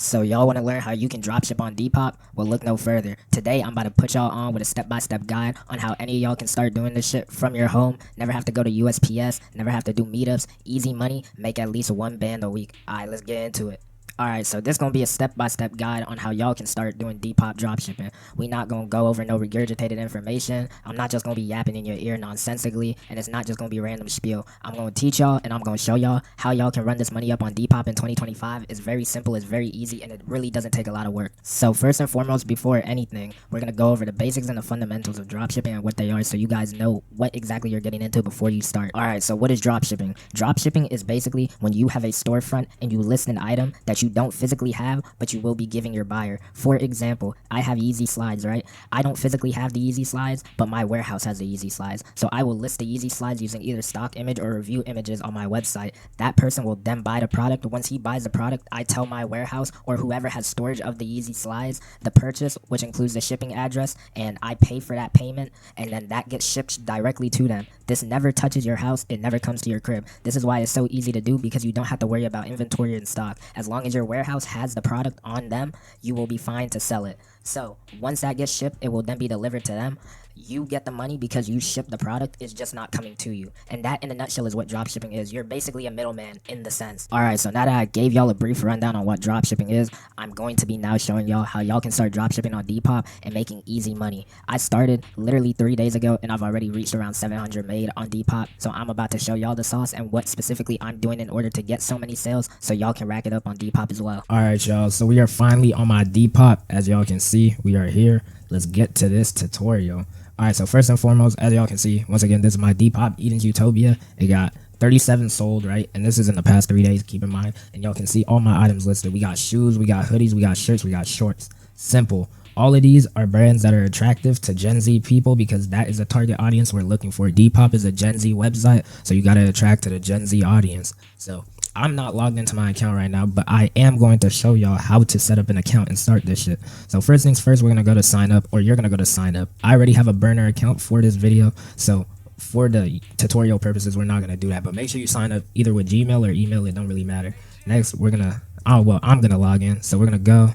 So y'all want to learn how you can dropship on Depop? Well, look no further. Today, I'm about to put y'all on with a step-by-step guide on how any of y'all can start doing this shit from your home. Never have to go to USPS, never have to do meetups, easy money, make at least one band a week. Alright, let's get into it. Alright, so this gonna be a step-by-step guide on how y'all can start doing Depop dropshipping. We not gonna go over no regurgitated information. I'm not just gonna be yapping in your ear nonsensically, and it's not just gonna be random spiel. I'm gonna teach y'all, and I'm gonna show y'all how y'all can run this money up on Depop in 2025. It's very simple, it's very easy, and it really doesn't take a lot of work. So first and foremost, before anything, we're gonna go over the basics and the fundamentals of dropshipping and what they are, so you guys know what exactly you're getting into before you start. Alright, so what is dropshipping? Dropshipping is basically when you have a storefront and you list an item that you don't physically have, but you will be giving your buyer. For example, I have Yeezy slides, right? I don't physically have the Yeezy slides, but my warehouse has the Yeezy slides. So I will list the Yeezy slides using either stock image or review images on my website. That person will then buy the product. Once he buys the product, I tell my warehouse or whoever has storage of the Yeezy slides the purchase, which includes the shipping address, and I pay for that payment, and then that gets shipped directly to them. This never touches your house, it never comes to your crib. This is why it's so easy to do, because you don't have to worry about inventory and stock. As long as your warehouse has the product on them, you will be fine to sell it. So once that gets shipped, it will then be delivered to them. You get the money because you ship the product, it's just not coming to you. And that in a nutshell is what dropshipping is. You're basically a middleman in the sense. Alright, so now that I gave y'all a brief rundown on what dropshipping is, I'm going to be now showing y'all how y'all can start dropshipping on Depop and making easy money. I started literally 3 days ago and I've already reached around 700 made on Depop. So I'm about to show y'all the sauce and what specifically I'm doing in order to get so many sales so y'all can rack it up on Depop as well. Alright y'all, so we are finally on my Depop. As y'all can see, we are here. Let's get to this tutorial. Alright, so first and foremost, as y'all can see, once again, this is my Depop Eden's Utopia. It got 37 sold, right? And this is in the past 3 days, keep in mind. And y'all can see all my items listed. We got shoes, we got hoodies, we got shirts, we got shorts. Simple. All of these are brands that are attractive to Gen Z people because that is the target audience we're looking for. Depop is a Gen Z website, so you got to attract to the Gen Z audience. So I'm not logged into my account right now, but I am going to show y'all how to set up an account and start this shit. So first things first, we're going to go to sign up, or you're going to go to sign up. I already have a burner account for this video, so for the tutorial purposes, we're not going to do that. But make sure you sign up either with Gmail or email. It don't really matter. Next, we're going to, I'm going to log in. So we're going to go,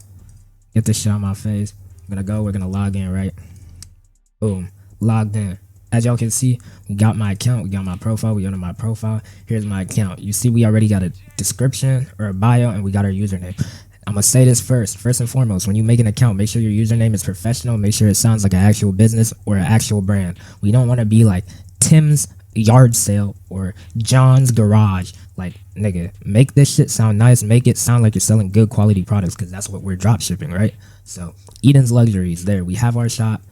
get this shit on my face. We're going to log in, right? Boom, logged in. As y'all can see, we got my account, we got my profile, we go to my profile. Here's my account. You see, we already got a description or a bio, and we got our username. I'm going to say this first and foremost, when you make an account, make sure your username is professional. Make sure it sounds like an actual business or an actual brand. We don't want to be like Tim's Yard Sale or John's Garage. Like, nigga, make this shit sound nice. Make it sound like you're selling good quality products, because that's what we're drop shipping, right? So Eden's Luxuries, there we have our shop.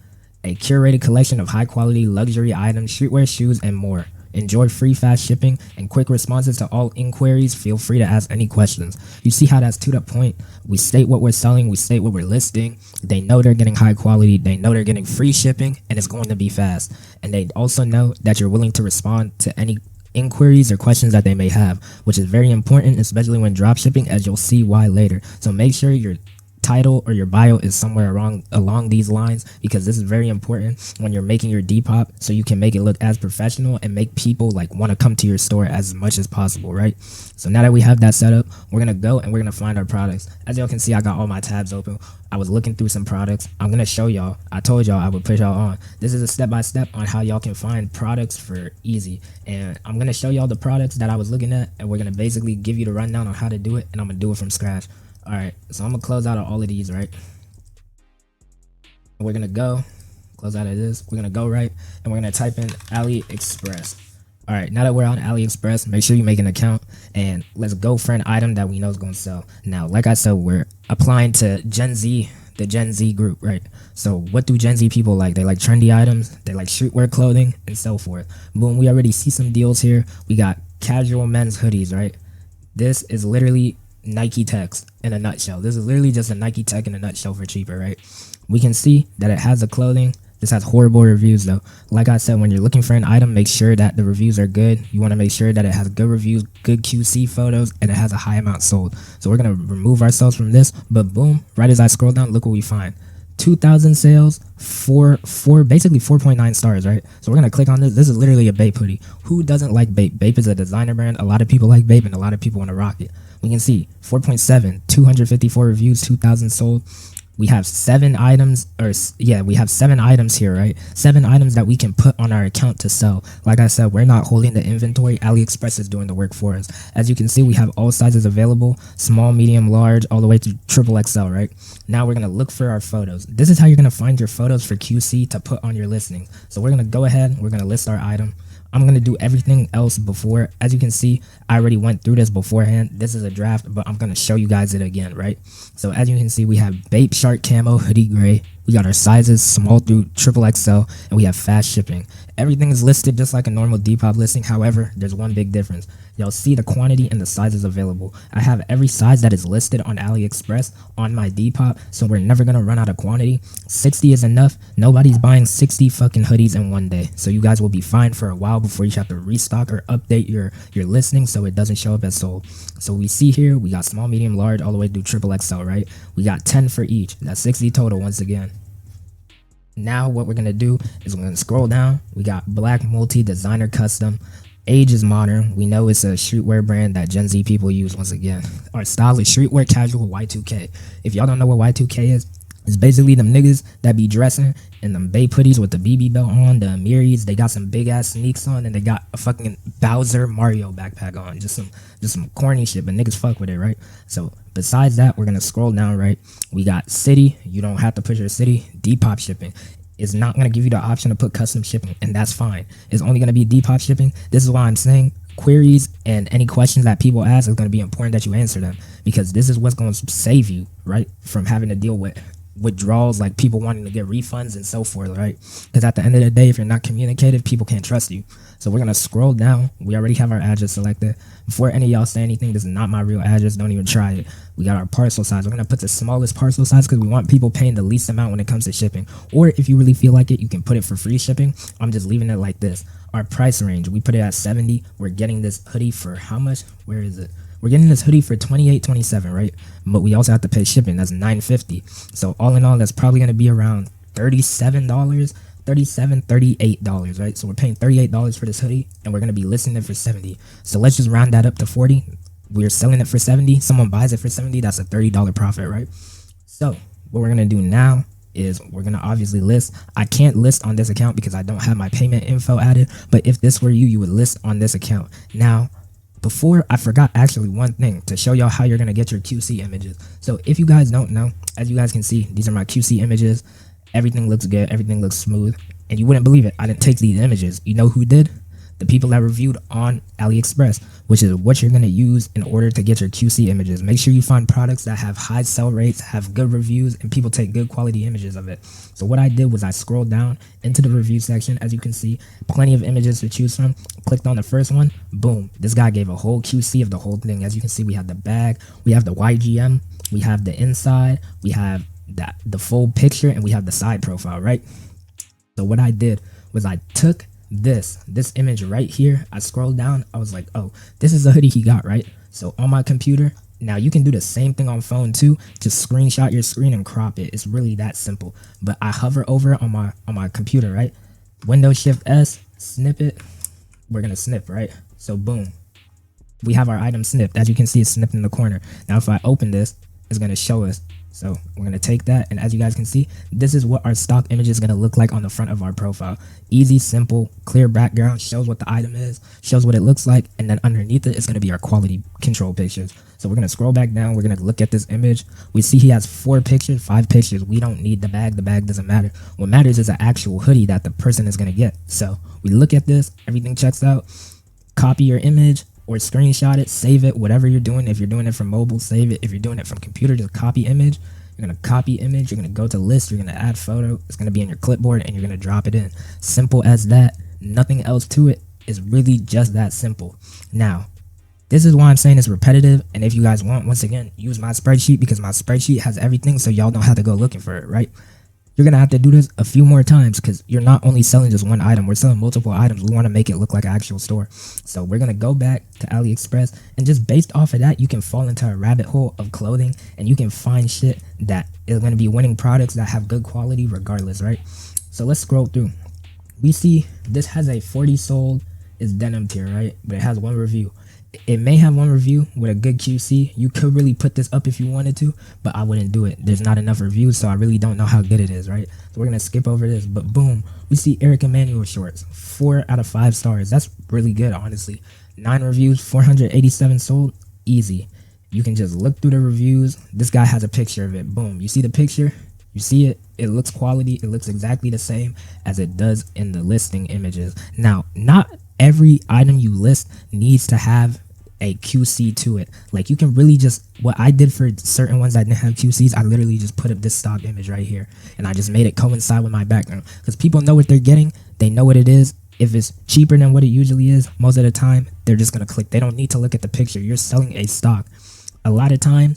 A curated collection of high-quality luxury items, streetwear, shoes, and more. Enjoy free fast shipping and quick responses to all inquiries. Feel free to ask any questions. You see how that's to the point? We state what we're selling. We state what we're listing. They know they're getting high quality. They know they're getting free shipping, and it's going to be fast. And they also know that you're willing to respond to any inquiries or questions that they may have, which is very important, especially when drop shipping, as you'll see why later. So make sure your title or your bio is somewhere along these lines, because this is very important when you're making your Depop, so you can make it look as professional and make people like want to come to your store as much as possible, right? So now that we have that set up, we're gonna go and we're gonna find our products. As y'all can see, I got all my tabs open. I was looking through some products. I'm gonna show y'all. I told y'all I would put y'all on. This is a step-by-step on how y'all can find products for easy, and I'm gonna show y'all the products that I was looking at, and we're gonna basically give you the rundown on how to do it, and I'm gonna do it from scratch. Alright, so I'm gonna close out of all of these, right? We're gonna go close out of this. We're gonna go right, and we're gonna type in AliExpress. Alright, now that we're on AliExpress, make sure you make an account, and let's go for an item that we know is gonna sell. Now, like I said, we're applying to Gen Z, the Gen Z group, right? So what do Gen Z people like? They like trendy items, they like streetwear clothing, and so forth. Boom, we already see some deals here. We got casual men's hoodies, right? This is literally Nike text in a nutshell. This is literally just a Nike tech in a nutshell for cheaper, right? We can see that it has the clothing. This has horrible reviews though. Like I said, when you're looking for an item, make sure that the reviews are good. You want to make sure that it has good reviews, good QC photos, and it has a high amount sold. So we're going to remove ourselves from this, but boom, right as I scroll down, look what we find. 2,000 sales, basically 4.9 stars, right? So we're gonna click on this. This is literally a Bape hoodie. Who doesn't like Bape? Bape is a designer brand. A lot of people like Bape, and a lot of people want to rock it. We can see 4.7, 254 reviews, 2,000 sold. We have 7 items, we have 7 items here, right? 7 items that we can put on our account to sell. Like I said, we're not holding the inventory. AliExpress is doing the work for us. As you can see, we have all sizes available, small, medium, large, all the way to triple XL, right? Now we're going to look for our photos. This is how you're going to find your photos for QC to put on your listing. So we're going to go ahead, we're going to list our item. I'm going to do everything else before. As you can see, I already went through this beforehand. This is a draft, but I'm going to show you guys it again, right? So as you can see, we have Bape Shark Camo Hoodie Gray. We got our sizes small through triple XL, and we have fast shipping. Everything is listed just like a normal Depop listing. However, there's one big difference. Y'all see the quantity and the sizes available. I have every size that is listed on AliExpress on my Depop, so we're never going to run out of quantity. 60 is enough. Nobody's buying 60 fucking hoodies in one day. So you guys will be fine for a while before you have to restock or update your listing so it doesn't show up as sold. So we see here, we got small, medium, large, all the way through triple XL, right? We got 10 for each. That's 60 total once again. Now what we're going to do is we're going to scroll down. We got black multi designer custom. Age is modern. We know it's a streetwear brand that Gen Z people use once again. Our style is streetwear casual Y2K. If y'all don't know what Y2K is, it's basically them niggas that be dressing in them Bape hoodies with the BB belt on, the Amiris. They got some big ass sneaks on, and they got a fucking Bowser Mario backpack on. Just some corny shit, but niggas fuck with it, right? So besides that, we're gonna scroll down, right? We got city. You don't have to put your city. Depop shipping is not gonna give you the option to put custom shipping, and that's fine. It's only gonna be Depop shipping. This is why I'm saying queries and any questions that people ask is gonna be important that you answer them, because this is what's gonna save you, right, from having to deal with withdrawals, like people wanting to get refunds and so forth, right? Because at the end of the day, if you're not communicative, people can't trust you. So we're gonna scroll down. We already have our address selected. Before any of y'all say anything, this is not my real address. Don't even try it. We got our parcel size. We're gonna put the smallest parcel size because we want people paying the least amount when it comes to shipping. Or if you really feel like it, you can put it for free shipping. I'm just leaving it like this. Our price range, we put it at 70. We're getting this hoodie for how much? Where is it? We're getting this hoodie for $28.27, right? But we also have to pay shipping. That's $9.50. So all in all, that's probably going to be around $37, $38, right? So we're paying $38 for this hoodie, and we're going to be listing it for 70. So let's just round that up to 40. We're selling it for 70. Someone buys it for 70. That's a $30 profit, right? So what we're going to do now is we're going to obviously list. I can't list on this account because I don't have my payment info added. But if this were you, you would list on this account. Now, before, I forgot actually one thing to show y'all how you're going to get your QC images. So if you guys don't know, as you guys can see, these are my QC images. Everything looks good. Everything looks smooth. And you wouldn't believe it. I didn't take these images. You know who did? The people that reviewed on AliExpress, which is what you're going to use in order to get your QC images. Make sure you find products that have high sell rates, have good reviews, and people take good quality images of it. So what I did was I scrolled down into the review section. As you can see, plenty of images to choose from. Clicked on the first one. Boom. This guy gave a whole QC of the whole thing. As you can see, we have the bag. We have the YGM. We have the inside. We have the full picture. And we have the side profile, right? So what I did was I took this image right here. I scrolled down. I was like, oh, this is the hoodie he got, right? So on my computer, now you can do the same thing on phone too. Just screenshot your screen and crop it. It's really that simple. But I hover over it on my computer, right? Windows Shift S, snip it. We're gonna snip, right? So boom, we have our item snipped. As you can see, it's snipped in the corner. Now if I open this, it's gonna show us. So we're going to take that, and as you guys can see, this is what our stock image is going to look like on the front of our profile. Easy, simple, clear background, shows what the item is, shows what it looks like, and then underneath it is going to be our quality control pictures. So we're going to scroll back down. We're going to look at this image. We see he has 4 pictures, 5 pictures. We don't need the bag. The bag doesn't matter. What matters is an actual hoodie that the person is going to get. So we look at this. Everything checks out. Copy your image or screenshot it, save it, whatever you're doing. If you're doing it from mobile, save it. If you're doing it from computer, just copy image. You're going to copy image. You're going to go to list. You're going to add photo. It's going to be in your clipboard, and you're going to drop it in. Simple as that. Nothing else to it. Is really just that simple. Now, this is why I'm saying it's repetitive. And if you guys want, once again, use my spreadsheet, because my spreadsheet has everything, so y'all don't have to go looking for it, right? You're going to have to do this a few more times, because you're not only selling just one item. We're selling multiple items. We want to make it look like an actual store. So we're going to go back to AliExpress, and just based off of that, you can fall into a rabbit hole of clothing, and you can find shit that is going to be winning products that have good quality regardless, right? So let's scroll through. We see this has a 40 sold, is denim tier, right? But it has 1 review. it may have one review with a good QC. You could really put this up if you wanted to, but I wouldn't do it. There's not enough reviews, so I really don't know how good it is, right? So we're gonna skip over this, but boom, we see Eric Emanuel shorts, 4 out of 5 stars. That's really good, honestly. 9 reviews, 487 sold, easy. You can just look through the reviews. This guy has a picture of it. Boom, you see the picture? You see it? It looks quality. It looks exactly the same as it does in the listing images. Now, not every item you list needs to have a QC to it. Like, you can really just, what I did for certain ones that didn't have QCs, I literally just put up this stock image right here, and I just made it coincide with my background, because people know what they're getting. They know what it is. If it's cheaper than what it usually is, most of the time they're just gonna click. They don't need to look at the picture. You're selling a stock. A lot of time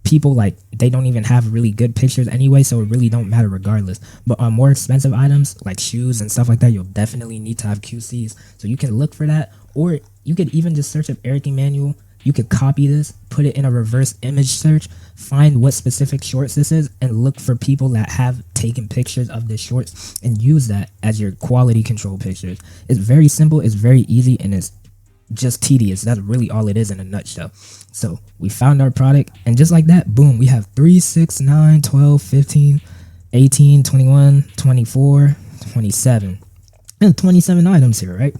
people, like, they don't even have really good pictures anyway, so it really don't matter regardless. But on more expensive items like shoes and stuff like that, you'll definitely need to have QCs, so you can look for that. Or you could even just search up Eric Emanuel. You could copy this, put it in a reverse image search, find what specific shorts this is, and look for people that have taken pictures of the shorts and use that as your quality control pictures. It's very simple, it's very easy, and it's just tedious. That's really all it is in a nutshell. So we found our product, and just like that, boom, we have 3, 6, 9, 12, 15, 18, 21, 24, 27, and 27 items here, right?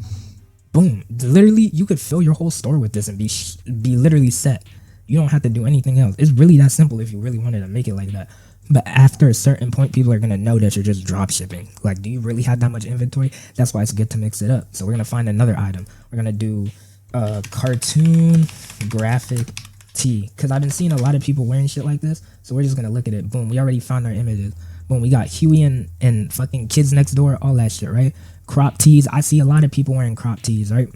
Boom. Literally, you could fill your whole store with this and be literally set. You don't have to do anything else. It's really that simple if you really wanted to make it like that. But after a certain point, people are going to know that you're just drop shipping. Like, do you really have that much inventory? That's why it's good to mix it up. So we're going to find another item. We're going to do cartoon graphic tee, because I've been seeing a lot of people wearing shit like this. So we're just going to look at it. Boom. We already found our images. Boom. We got Huey and fucking Kids Next Door, all that shit, right? Crop tees. I see a lot of people wearing crop tees, right?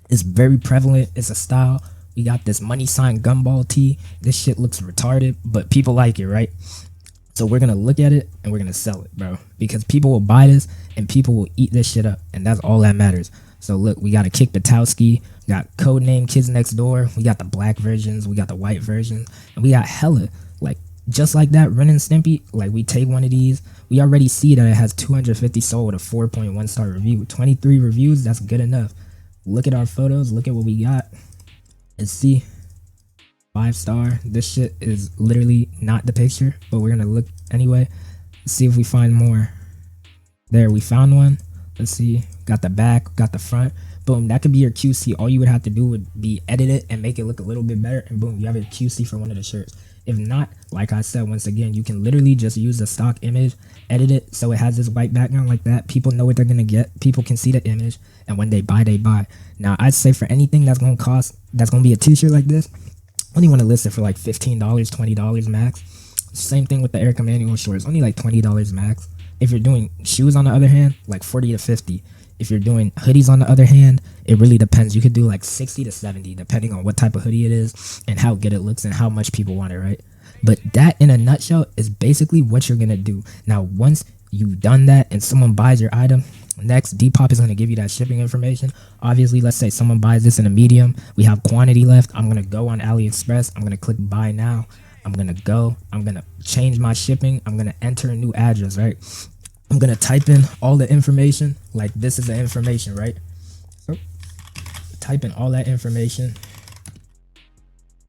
It's very prevalent. It's a style. We got this money sign gumball tee. This shit looks retarded, but people like it, right? So we're going to look at it and we're going to sell it, bro, because people will buy this and people will eat this shit up. And that's all that matters. So look, we got a Kick Batowski, got Codename Kids Next Door. We got the black versions. We got the white versions, and we got hella, like, just like that, Ren and Stimpy. Like, we take one of these. We already see that it has 250 sold with a 4.1 star review. 23 reviews, that's good enough. Look at our photos. Look at what we got. Let's see. 5 star. This shit is literally not the picture, but we're gonna look anyway. Let's see if we find more. There, we found one. Let's see. Got the back, got the front. Boom, that could be your QC. All you would have to do would be edit it and make it look a little bit better, and boom, you have a QC for one of the shirts. If not, like I said, once again, you can literally just use the stock image, edit it so it has this white background like that. People know what they're gonna get. People can see the image, and when they buy, they buy. Now, I'd say for anything that's gonna be a t-shirt like this, only want to list it for like $15, $20 max. Same thing with the Eric Emanuel shorts, only like $20 max. If you're doing shoes, on the other hand, like 40 to 50. If you're doing hoodies, on the other hand, it really depends. You could do like 60 to 70, depending on what type of hoodie it is and how good it looks and how much people want it, right? But that, in a nutshell, is basically what you're gonna do. Now, once you've done that and someone buys your item, next, Depop is going to give you that shipping information. Obviously, let's say someone buys this in a medium. We have quantity left. I'm going to go on AliExpress. I'm going to click buy now. I'm going to go. I'm going to change my shipping. I'm going to enter a new address, right? I'm going to type in all the information. Like, this is the information, right? So type in all that information.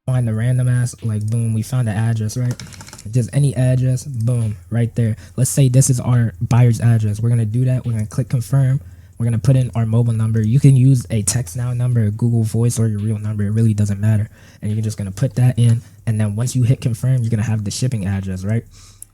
Find the random ass, like, boom, we found the address, right? Just any address, boom, right there. Let's say this is our buyer's address. We're gonna do that. We're gonna click confirm. We're gonna put in our mobile number. You can use a text now number, a Google Voice, or your real number. It really doesn't matter. And you're just gonna put that in, and then once you hit confirm, you're gonna have the shipping address, right?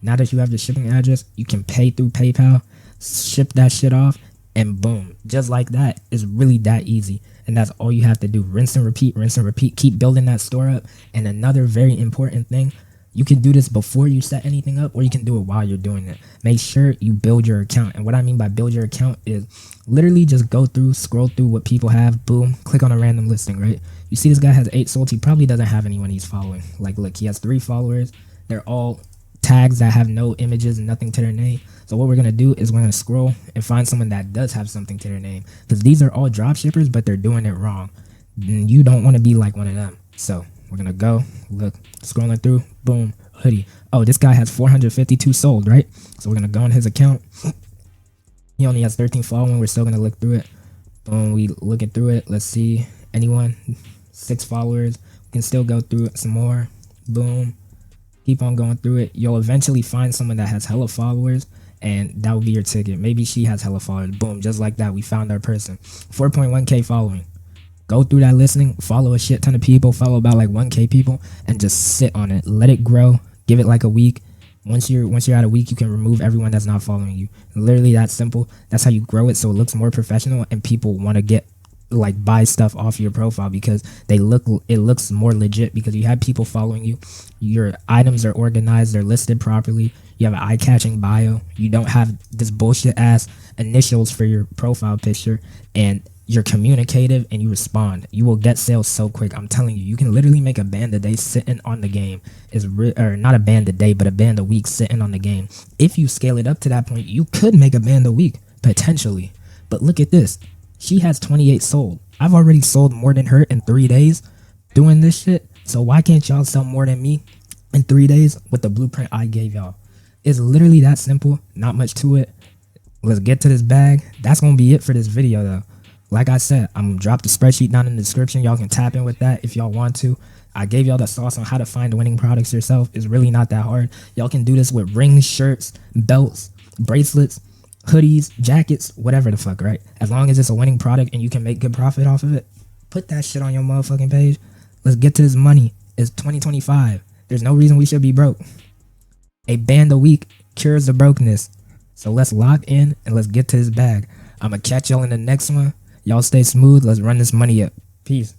Now that you have the shipping address, you can pay through PayPal, ship that shit off, and boom, just like that. It's really that easy. And that's all you have to do. Rinse and repeat, rinse and repeat. Keep building that store up. And another very important thing, you can do this before you set anything up, or you can do it while you're doing it. Make sure you build your account. And what I mean by build your account is literally just go through, scroll through what people have, boom, click on a random listing, right? You see this guy has 8 sold. He probably doesn't have anyone he's following. Like, look, he has 3 followers. They're all tags that have no images and nothing to their name. So what we're going to do is we're going to scroll and find someone that does have something to their name, because these are all drop shippers, but they're doing it wrong. And you don't want to be like one of them. So we're going to go, look, scrolling through, boom, hoodie. Oh, this guy has 452 sold, right? So we're going to go on his account. He only has 13 following. We're still going to look through it. Boom, we looking through it. Let's see. Anyone? 6 followers. We can still go through it some more. Boom. Keep on going through it. You'll eventually find someone that has hella followers, and that will be your ticket. Maybe she has hella followers. Boom, just like that, we found our person. 4.1k following. Go through that listening, follow a shit ton of people, follow about like 1k people, and just sit on it. Let it grow. Give it like a week. Once you're at a week, you can remove everyone that's not following you. Literally that simple. That's how you grow it so it looks more professional, and people want to get like buy stuff off your profile because it looks more legit because you have people following you. Your items are organized, they're listed properly. You have an eye-catching bio. You don't have this bullshit ass initials for your profile picture, and you're communicative and you respond. You will get sales so quick. I'm telling you, you can literally make a band a day sitting on the game. Or not a band a day, but a band a week sitting on the game. If you scale it up to that point, you could make a band a week potentially. But look at this. She has 28 sold. I've already sold more than her in 3 days doing this shit. So why can't y'all sell more than me in 3 days with the blueprint I gave y'all? It's literally that simple. Not much to it. Let's get to this bag. That's going to be it for this video though. Like I said, I'm going to drop the spreadsheet down in the description. Y'all can tap in with that if y'all want to. I gave y'all the sauce on how to find winning products yourself. It's really not that hard. Y'all can do this with rings, shirts, belts, bracelets, hoodies, jackets, whatever the fuck, right? As long as it's a winning product and you can make good profit off of it, put that shit on your motherfucking page. Let's get to this money. It's 2025. There's no reason we should be broke. A band a week cures the brokenness. So let's lock in and let's get to this bag. I'm going to catch y'all in the next one. Y'all stay smooth. Let's run this money up. Peace.